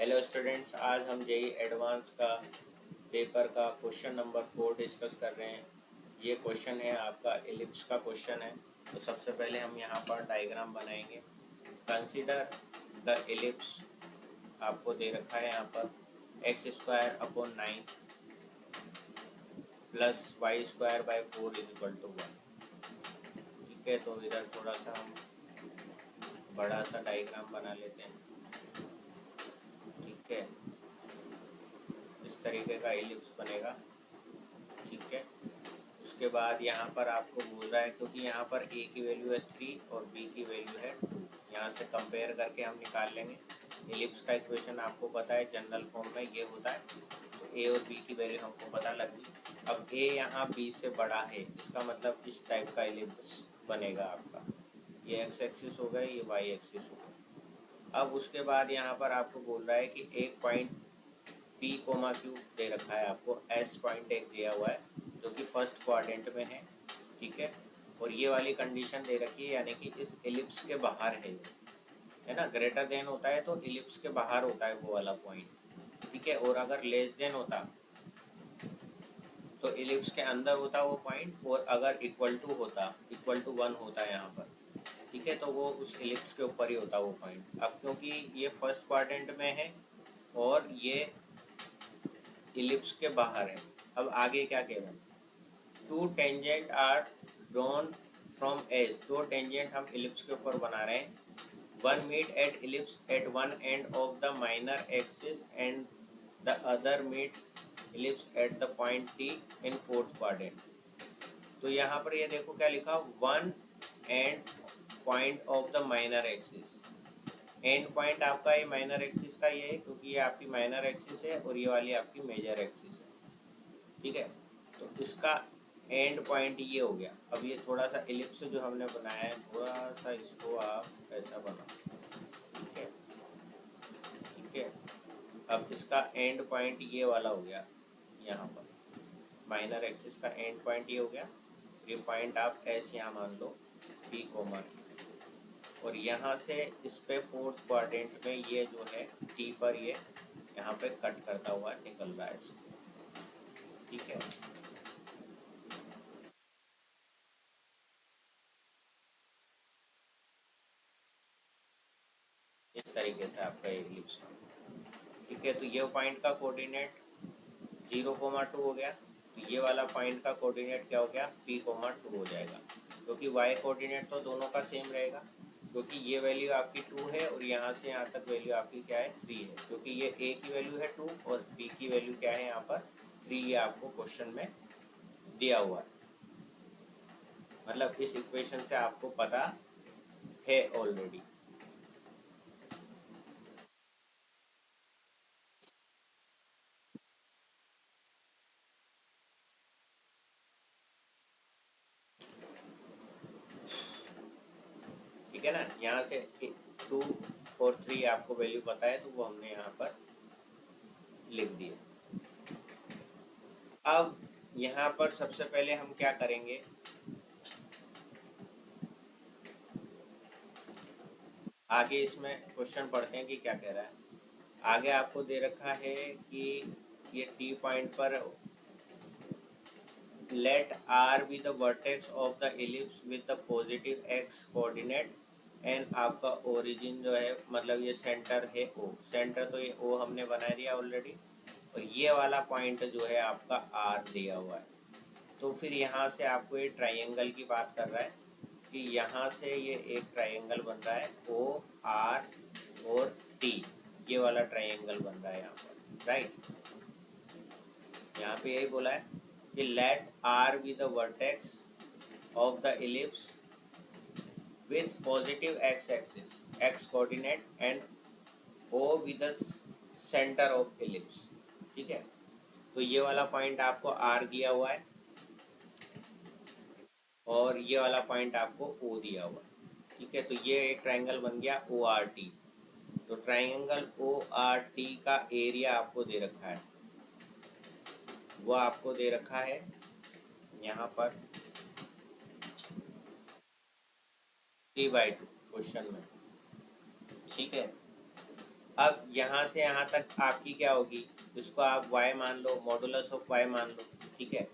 Hello students, आज हम JEE advance का पेपर का क्वेश्चन नंबर 4 डिस्कस कर रहे हैं। ये क्वेश्चन है आपका एलिप्स का क्वेश्चन है। तो सबसे पहले हम यहाँ पर डायग्राम बनाएंगे। कंसीडर द एलिप्स आपको दे रखा है यहाँ पर x² / 9 प्लस y² / 4 = 1। ठीक है, तो इधर थोड़ा सा हम बड़ा सा डायग्राम बना लेते हैं। ठीक है, इस तरीके का एलिप्स बनेगा। ठीक है, उसके बाद यहाँ पर आपको बोल रहा है, क्योंकि यहाँ पर a की वैल्यू है 3 और b की वैल्यू है 2, यहाँ से कंपेयर करके हम निकाल लेंगे। एलिप्स का इक्वेशन आपको पता है, जनरल फॉर्म में ये होता है। तो a और b की वैल्यू हमको पता लग गई। अब a यहाँ b से बड़ा है, इसका मतलब इस टाइप का एलिप्स बनेगा आपका। ये x एक्सिस हो गया, ये y एक्सिस हो गया। अब उसके बाद यहाँ पर आपको बोल रहा है कि एक पॉइंट P, Q दे रखा है आपको, S पॉइंट एक दिया हुआ है जो कि फर्स्ट क्वाड्रेंट में है। ठीक है, और ये वाली कंडीशन दे रखी है, यानी कि इस एलिप्स के बाहर है ना। ग्रेटर देन होता है तो एलिप्स के बाहर होता है वो वाला पॉइंट। ठीक है, और अगर लेस देन होता तो एलिप्स के अंदर होता वो पॉइंट, और अगर इक्वल टू 1 होता है यहाँ पर। ठीक है, तो वो उस एलिप्स के ऊपर ही होता वो पॉइंट। अब क्योंकि ये फर्स्ट क्वाड्रेंट में है और ये इलिप्स के बाहर है। अब आगे क्या कह रहे हैं, 2 tangent are drawn from edge. 2 tangent हम इलिप्स के ऊपर बना रहे हैं। One meet at ellipse at one end of the minor axis and the other meet ellipse at the point T in fourth quadrant. तो यहाँ पर ये देखो क्या लिखा, one end point of the minor axis. End point आपका ये minor axis का ये है, क्योंकि ये आपकी माइनर एक्सिस है और ये वाली आपकी मेजर एक्सिस है। ठीक है, तो इसका एंड पॉइंट ये हो गया। अब ये थोड़ा सा एलिप्स जो हमने बनाया है, थोड़ा सा इसको आप ऐसा बनाओ। ठीक है, ठीक है। अब इसका एंड पॉइंट ये वाला हो गया, यहाँ पर माइनर एक्सिस का एंड पॉइंट ये हो गया। ये पॉइंट आप एस यहाँ मान लो, P, और यहाँ से इस पे फोर्थ क्वाड्रेंट में ये जो है T पर ये यहाँ पे कट करता हुआ निकल रहा है इसको। ठीक है, इस तरीके से आपका एलिप्स। ठीक है, तो ये पॉइंट का कोऑर्डिनेट 0,2 हो गया। तो ये वाला पॉइंट का कोऑर्डिनेट क्या हो गया, P,2 हो जाएगा, क्योंकि y कोऑर्डिनेट तो दोनों का सेम रहेगा। क्योंकि ये वैल्यू आपकी 2 है और यहाँ से यहाँ तक वैल्यू आपकी क्या है, 3 है। क्योंकि ये a की वैल्यू है 2 और b की वैल्यू क्या है यहाँ पर 3, ये आपको क्वेश्चन में दिया हुआ है। मतलब इस इक्वेशन से आपको पता है ऑलरेडी। ठीक है ना, यहाँ से 2 और 3 आपको वैल्यू पता है, तो वो हमने यहाँ पर लिख दिया। अब यहाँ पर सबसे पहले हम क्या करेंगे, आगे इसमें क्वेश्चन पढ़ते हैं कि क्या कह रहा है। आगे आपको दे रखा है कि ये टी पॉइंट पर let R be the vertex of the ellipse with the positive X coordinate and आपका ओरिजिन जो है, मतलब ये सेंटर है ओ। सेंटर तो ये ओ हमने बना दिया ऑलरेडी, और ये वाला पॉइंट जो है आपका आर दिया हुआ है। तो फिर यहाँ से आपको ये ट्राइंगल की बात कर रहा है कि यहाँ से ये एक ट्राइंगल बन रहा है, ओ आर और टी, ये वाला ट्राइंगल बन रहा है यहाँ पर, राइट। यहाँ पे यही बोला है कि let R be the vertex of the ellipse with positive X axis, X coordinate, and O with the centre of ellipse. ठीक है, तो ये वाला पॉइंट आपको आर दिया हुआ है और ये वाला पॉइंट आपको ओ दिया हुआ है। ठीक है, तो ये एक ट्राइंगल बन गया ओ आर टी। तो ट्राइंगल ओ आर टी का एरिया आपको दे रखा है, वो आपको दे रखा है यहाँ पर 3/2 क्वेश्चन में। ठीक है, अब यहाँ से यहाँ तक आपकी क्या होगी, इसको आप y मान लो, मॉडुलस ऑफ y मान लो, ठीक है।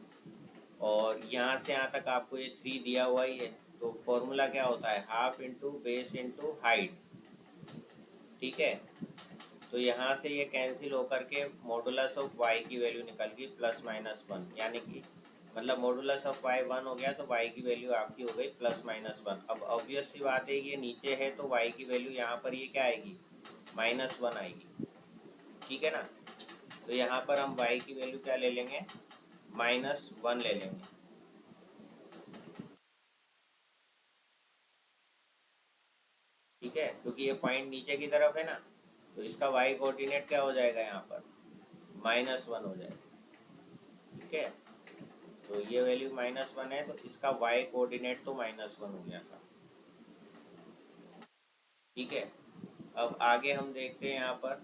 और यहाँ से यहाँ तक आपको ये 3 दिया हुआ ही है, तो फॉर्मूला क्या होता है, half into base into height, ठीक है। तो यहाँ से ये कैंसिल होकर के मॉडुलस ऑफ y की वैल्यू निकल गई +-1, यानी कि मतलब मॉडुलस ऑफ y 1 हो गया तो y की वैल्यू आपकी हो गई +-1। अब ऑब्वियस सी बात है, ये नीचे है तो y की वैल्यू यहाँ पर ये क्या आएगी, -1 आएगी, ठीक है ना। तो यहाँ पर हम y की वैल्यू क्या ले लेंगे, -1 ले लेंगे, ठीक है, क्योंकि ये पॉइंट नीचे की तरफ है ना, तो इसका y कोऑर्डिनेट क्या हो जाएगा, यहाँ पर -1 हो जाएगा, ठीक है। तो ये वैल्यू -1 है, तो इसका y कोऑर्डिनेट तो -1 हो गया था, ठीक है। अब आगे हम देखते हैं यहाँ पर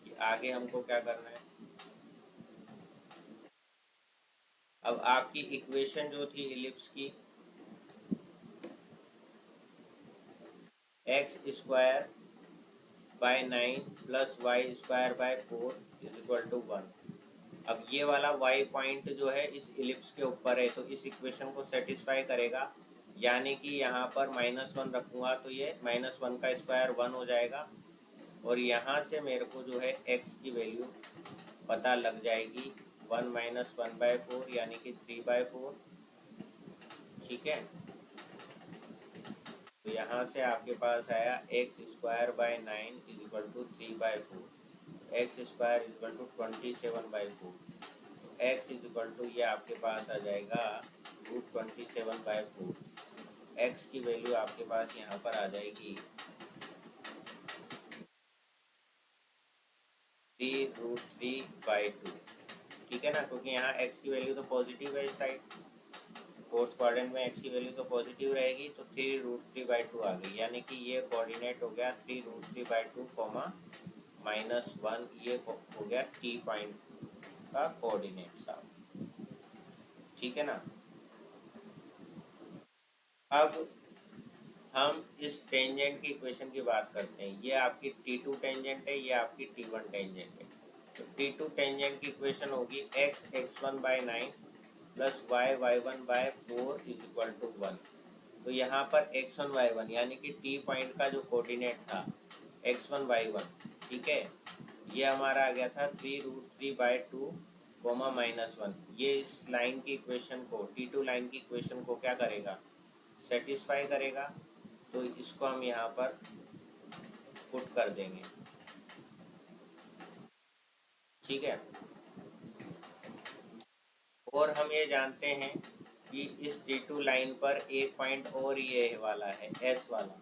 कि आगे हमको क्या करना है। अब आपकी इक्वेशन जो थी इलिप्स की, x² + y² / 4 = 1। अब ये वाला y पॉइंट जो है इस इलिप्स के ऊपर है, तो इस इक्वेशन को सेटिस्फाई करेगा, यानी कि यहाँ पर -1 रखूँगा तो ये -1 का स्क्वायर 1 हो जाएगा, और यहाँ से मेरे को जो है x की वैल्यू पता लग जाएगी, 1 - 1/4 यानी कि 3/4, ठीक है। तो यहाँ से आपके पास आया x² / 9 = 3/4, x² = 27/4, x ये आपके पास आ जाएगा √27/4। x की वैल्यू आपके पास यहाँ पर आ जाएगी 3√3/2, ठीक है ना, क्योंकि यहाँ x की वैल्यू तो पॉजिटिव है, इस साइड फोर्थ क्वाड्रेंट में x की वैल्यू तो पॉजिटिव रहेगी, तो 3√3/2 आ गई, यानी कि ये कोऑर्डिनेट हो गया 3√3/2, -1, ये हो गया t पॉइंट का कोऑर्डिनेट साहब, ठीक है ना। अब हम इस टेंजेंट की इक्वेशन की बात करते हैं, ये आपकी T2 टेंजेंट है, ये आपकी T1 टेंजेंट है। तो T2 टेंजेंट की इक्वेशन होगी x(x1/9 + y(y1/4 = 1। तो यहाँ पर x1 y1 यानी कि T पॉइंट का जो कोऑर्डिनेट था x1 y1, ठीक है, ये हमारा आ गया था 3√3/2, -1। ये इस लाइन की इक्वेशन को, T2 लाइन की इक्वेशन को क्या करेगा, सेटिस्फाई करेगा, तो इसको हम यहाँ पर पुट कर देंगे, ठीक है। और हम ये जानते हैं कि इस T2 लाइन पर एक पॉइंट और ये वाला है S वाला,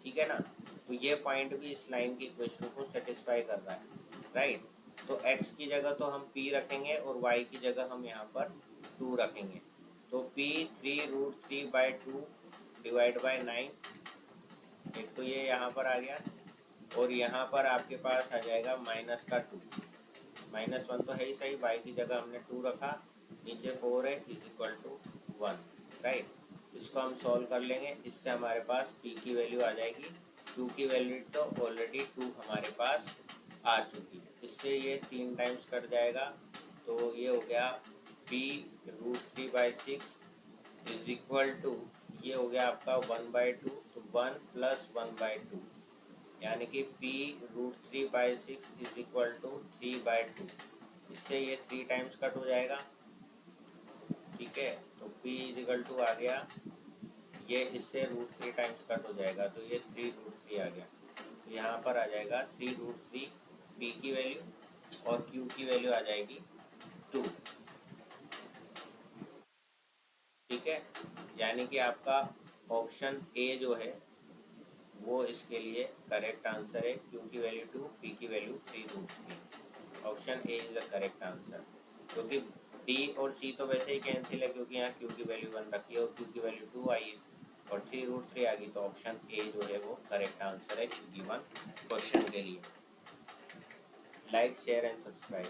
ठीक है ना, तो ये पॉइंट भी इस लाइन की इक्वेशन को सेटिस्फाई कर रहा है, राइट। तो x की जगह तो हम p रखेंगे और y की जगह हम यहाँ पर 2 रखेंगे, तो p 3√3/2 / 9, एक तो ये यहाँ पर आ गया, और यहाँ पर आपके पास आ जाएगा -2, -1 तो है ही सही, y की जगह हमने 2 रखा, नीचे 4 है = 1, राइट। इसको हम सॉल्व कर लेंगे, इससे हमारे पास p की वैल्यू आ जाएगी, q की वैल्यू तो ऑलरेडी 2 हमारे पास आ चुकी है, इससे ये 3 टाइम्स कट जाएगा, तो ये हो गया p √3/6 = ये हो गया आपका 1/2, तो 1 + 1/2, यानी कि p √3/6 = 3/2, इससे ये 3 टाइम्स कट हो जाएगा, ठीक है। तो p = आ गया, ये इससे √3 टाइम्स कट हो जाएगा, तो ये 3√3 आ गया, तो यहाँ पर आ जाएगा 3√3 p की वैल्यू, और q की वैल्यू आ जाएगी 2, ठीक है। यानी कि आपका ऑप्शन ए जो है वो इसके लिए करेक्ट आंसर है, q की वैल्यू 2, p की value 3√3, option A is the correct answer, क्योंकि d और c तो वैसे ही कैंसिल है, क्योंकि यहाँ q की वैल्यू 1 रखी है और q की वैल्यू 2 आई है और 3√3 आ गई, तो ऑप्शन ए जो है वो करेक्ट आंसर है इस गिवन क्वेश्चन के लिए। Like, share and subscribe.